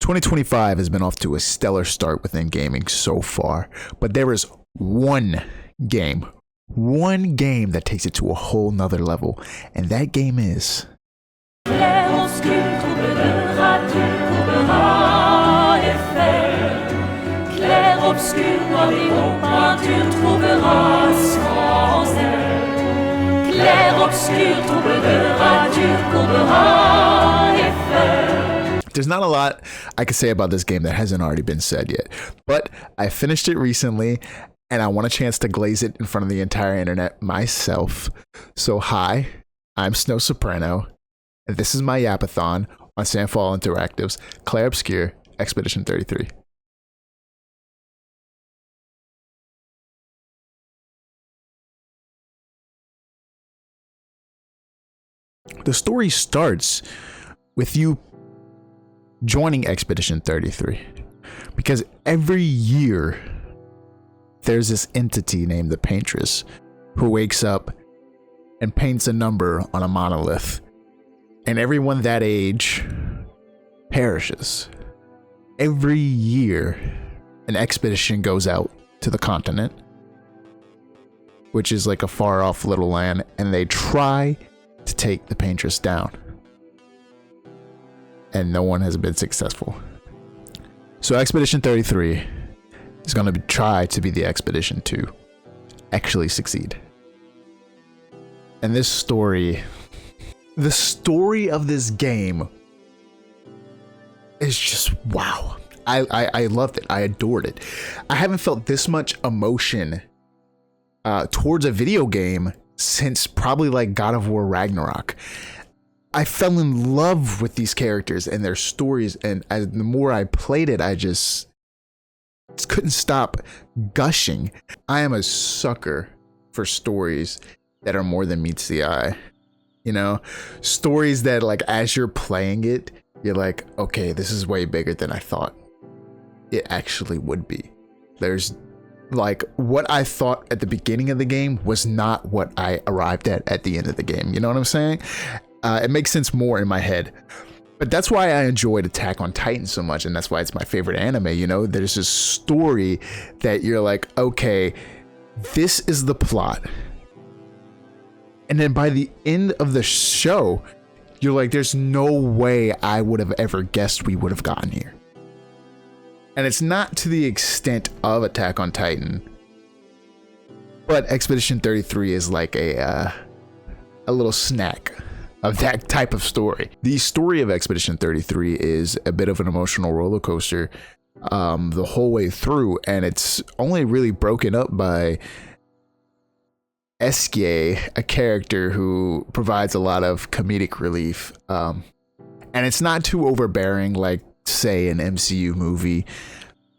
2025 has been off to a stellar start within gaming so far, but there is one game that takes it to a whole nother level, and that game is Clair, obscur, troubleur, tu trouveras effet. Clair, obscur, noir et opaque, tu trouveras sans elle. Clair, obscur, troubleur, tu trouveras effet. There's not a lot I could say about this game that hasn't already been said yet, but I finished it recently and I want a chance to glaze it in front of the entire internet myself. So hi, I'm Snow Soprano, and this is my yapathon on Sandfall Interactive's Clair Obscur Expedition 33. The story starts with you joining Expedition 33 because every year there's this entity named the Paintress who wakes up and paints a number on a monolith, and everyone that age perishes. Every year an expedition goes out to the continent, which is like a far off little land, and they try to take the Paintress down, and no one has been successful. So Expedition 33 is going to try to be the expedition to actually succeed. And this story, the story of this game is just wow. I loved it. I adored it. I haven't felt this much emotion towards a video game since probably like God of War Ragnarok. I fell in love with these characters and their stories, and the more I played it, I just couldn't stop gushing. I am a sucker for stories that are more than meets the eye. You know, stories that like as you're playing it, you're like, okay, this is way bigger than I thought it actually would be. There's like what I thought at the beginning of the game was not what I arrived at the end of the game. You know what I'm saying? It makes sense more in my head, but that's why I enjoyed Attack on Titan so much, and that's why it's my favorite anime. You know, there's this story that you're like, okay, this is the plot, and then by the end of the show, you're like, there's no way I would have ever guessed we would have gotten here. And it's not to the extent of Attack on Titan, but Expedition 33 is like a little snack of that type of story. The story of Expedition 33 is a bit of an emotional roller coaster the whole way through, and it's only really broken up by Eskie, a character who provides a lot of comedic relief, and it's not too overbearing like, say, an MCU movie,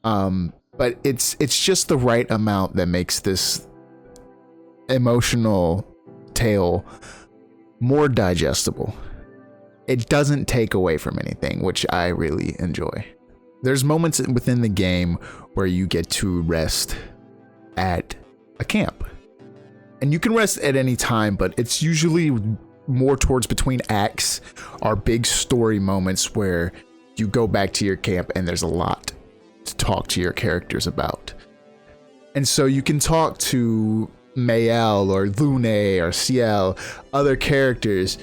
but it's just the right amount that makes this emotional tale more digestible. It doesn't take away from anything, which I really enjoy. There's moments within the game where you get to rest at a camp, and you can rest at any time, but it's usually more towards between acts are big story moments where you go back to your camp and there's a lot to talk to your characters about. And so you can talk to Mael or Lune or Ciel, other characters,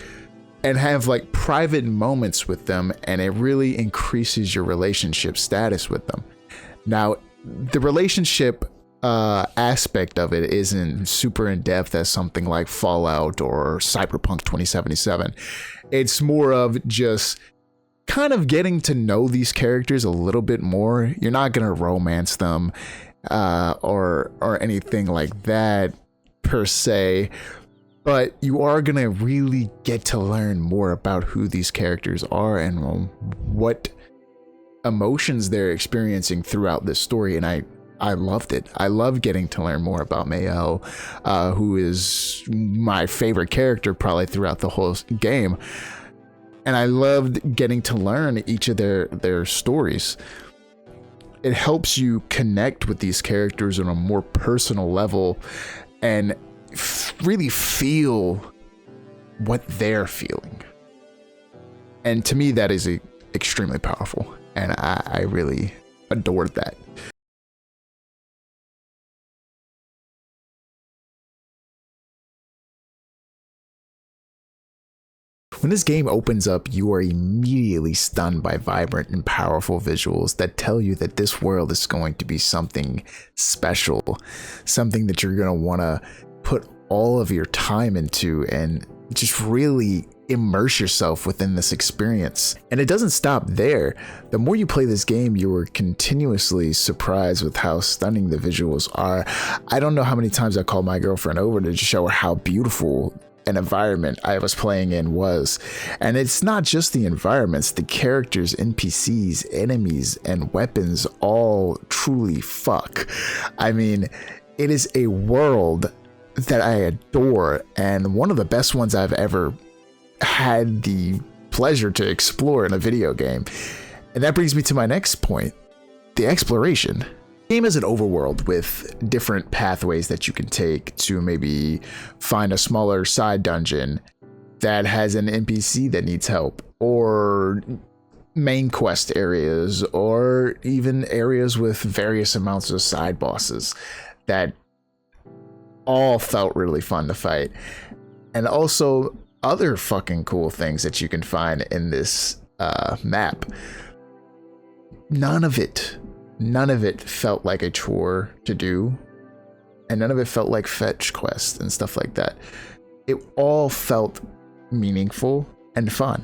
and have like private moments with them, and it really increases your relationship status with them. Now, the relationship aspect of it isn't super in depth as something like Fallout or Cyberpunk 2077. It's more of just kind of getting to know these characters a little bit more. You're not gonna romance them or anything like that per se, but you are gonna really get to learn more about who these characters are and what emotions they're experiencing throughout this story. And I loved it. I love getting to learn more about Mael, who is my favorite character probably throughout the whole game. And I loved getting to learn each of their stories. It helps you connect with these characters on a more personal level and really feel what they're feeling. And to me, that is extremely powerful. And I really adored that. When this game opens up, you are immediately stunned by vibrant and powerful visuals that tell you that this world is going to be something special, something that you're going to want to put all of your time into and just really immerse yourself within this experience. And it doesn't stop there. The more you play this game, you are continuously surprised with how stunning the visuals are. I don't know how many times I called my girlfriend over to show her how beautiful an environment I was playing in was. And it's not just the environments, the characters, NPCs, enemies, and weapons all truly fuck. I mean, it is a world that I adore, and one of the best ones I've ever had the pleasure to explore in a video game. And that brings me to my next point, the exploration. The game is an overworld with different pathways that you can take to maybe find a smaller side dungeon that has an NPC that needs help, or main quest areas, or even areas with various amounts of side bosses that all felt really fun to fight. And also other fucking cool things that you can find in this map. None of it felt like a chore to do, and none of it felt like fetch quests and stuff like that. It all felt meaningful and fun.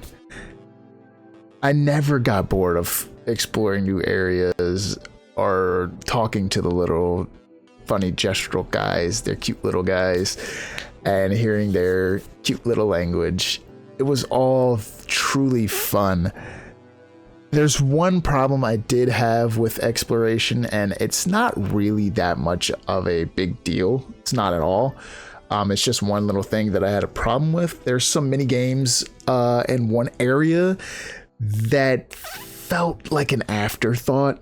I never got bored of exploring new areas or talking to the little funny gestural guys, they're cute little guys, and hearing their cute little language. It was all truly fun. There's one problem I did have with exploration, and it's not really that much of a big deal. It's not at all. It's just one little thing that I had a problem with. There's some mini games in one area that felt like an afterthought.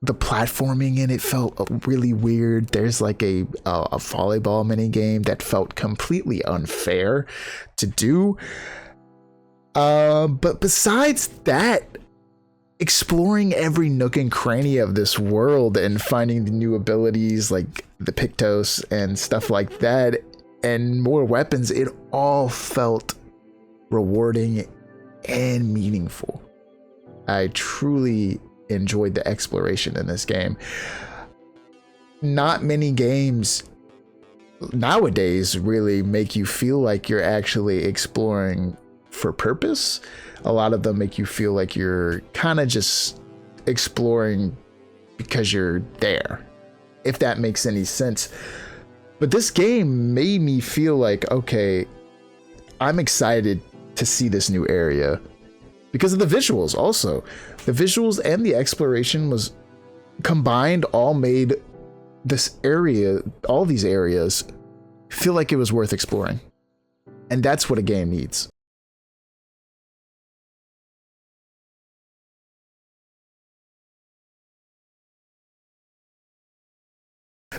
The platforming in it felt really weird. There's like a volleyball mini game that felt completely unfair to do. But besides that, exploring every nook and cranny of this world and finding the new abilities like the Pictos and stuff like that, and more weapons, it all felt rewarding and meaningful. I truly enjoyed the exploration in this game. Not many games nowadays really make you feel like you're actually exploring for purpose. A lot of them make you feel like you're kind of just exploring because you're there, if that makes any sense. But this game made me feel like, okay, I'm excited to see this new area because of the visuals. Also, the visuals and the exploration was combined, all made this area, all these areas, feel like it was worth exploring. And that's what a game needs.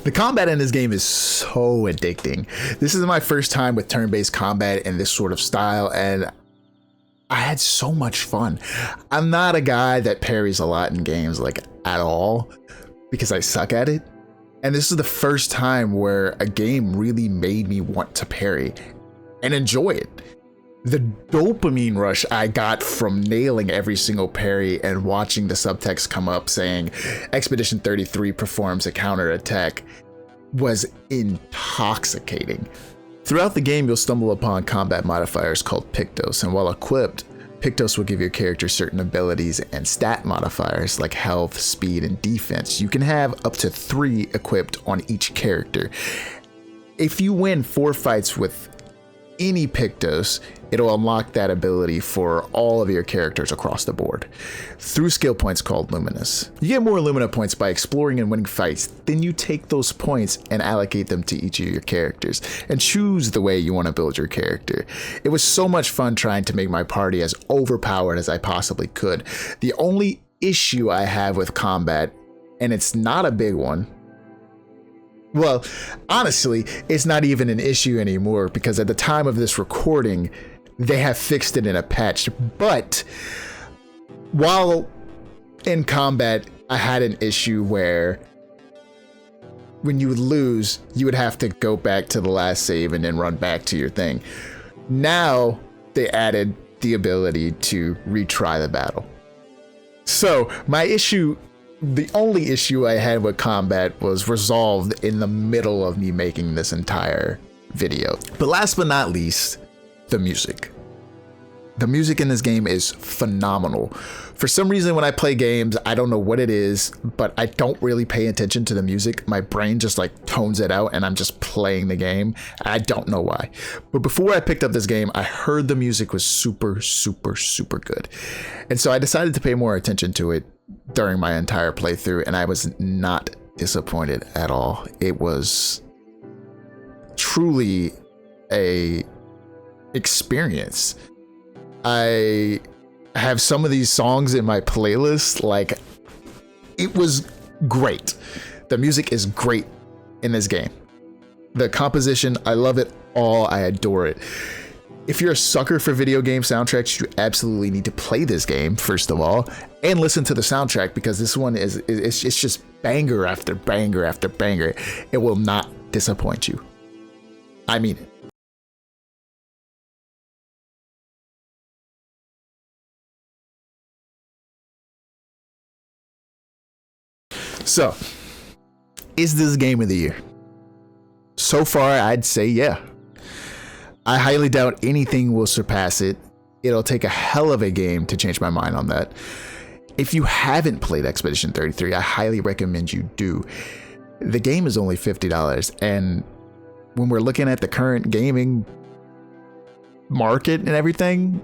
The combat in this game is so addicting. This is my first time with turn-based combat in this sort of style, and I had so much fun. I'm not a guy that parries a lot in games, like at all, because I suck at it. And this is the first time where a game really made me want to parry and enjoy it. The dopamine rush I got from nailing every single parry and watching the subtext come up saying Expedition 33 performs a counterattack was intoxicating. Throughout the game, you'll stumble upon combat modifiers called Pictos, and while equipped, Pictos will give your character certain abilities and stat modifiers like health, speed, and defense. You can have up to 3 equipped on each character. If you win 4 fights with any Pictos, it'll unlock that ability for all of your characters across the board through skill points called Luminous. You get more Lumina points by exploring and winning fights. Then you take those points and allocate them to each of your characters and choose the way you want to build your character. It was so much fun trying to make my party as overpowered as I possibly could. The only issue I have with combat, and it's not a big one, well, honestly, it's not even an issue anymore because at the time of this recording, they have fixed it in a patch. But while in combat, I had an issue where when you would lose, you would have to go back to the last save and then run back to your thing. Now they added the ability to retry the battle. So my issue, the only issue I had with combat was resolved in the middle of me making this entire video. But last but not least, the music. The music in this game is phenomenal. For some reason, when I play games, I don't know what it is, but I don't really pay attention to the music. My brain just like tones it out and I'm just playing the game. I don't know why. But before I picked up this game, I heard the music was super, super, super good. And so I decided to pay more attention to it during my entire playthrough, and I was not disappointed at all. It was truly a experience. I have some of these songs in my playlist. Like, it was great. The music is great in this game. The composition, I love it all. I adore it. If you're a sucker for video game soundtracks, you absolutely need to play this game, first of all, and listen to the soundtrack, because this one it's just banger after banger after banger. It will not disappoint you. I mean it. So, is this game of the year? So far, I'd say yeah. I highly doubt anything will surpass it. It'll take a hell of a game to change my mind on that. If you haven't played Expedition 33, I highly recommend you do. The game is only $50, and when we're looking at the current gaming market and everything,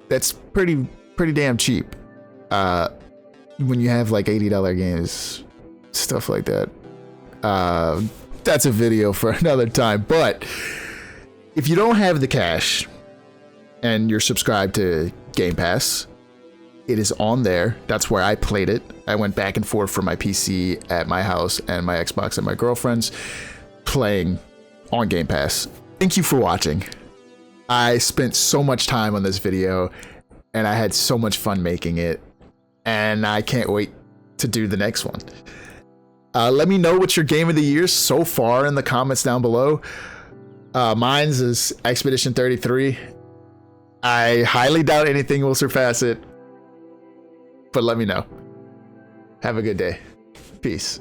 that's pretty damn cheap. When you have like $80 games, stuff like that. That's a video for another time. But if you don't have the cash and you're subscribed to Game Pass, it is on there. That's where I played it. I went back and forth from my PC at my house and my Xbox at my girlfriend's, playing on Game Pass. Thank you for watching. I spent so much time on this video and I had so much fun making it, and I can't wait to do the next one. Let me know what's your game of the year so far in the comments down below. Mine's is Expedition 33. I highly doubt anything will surpass it, but let me know. Have a good day. Peace.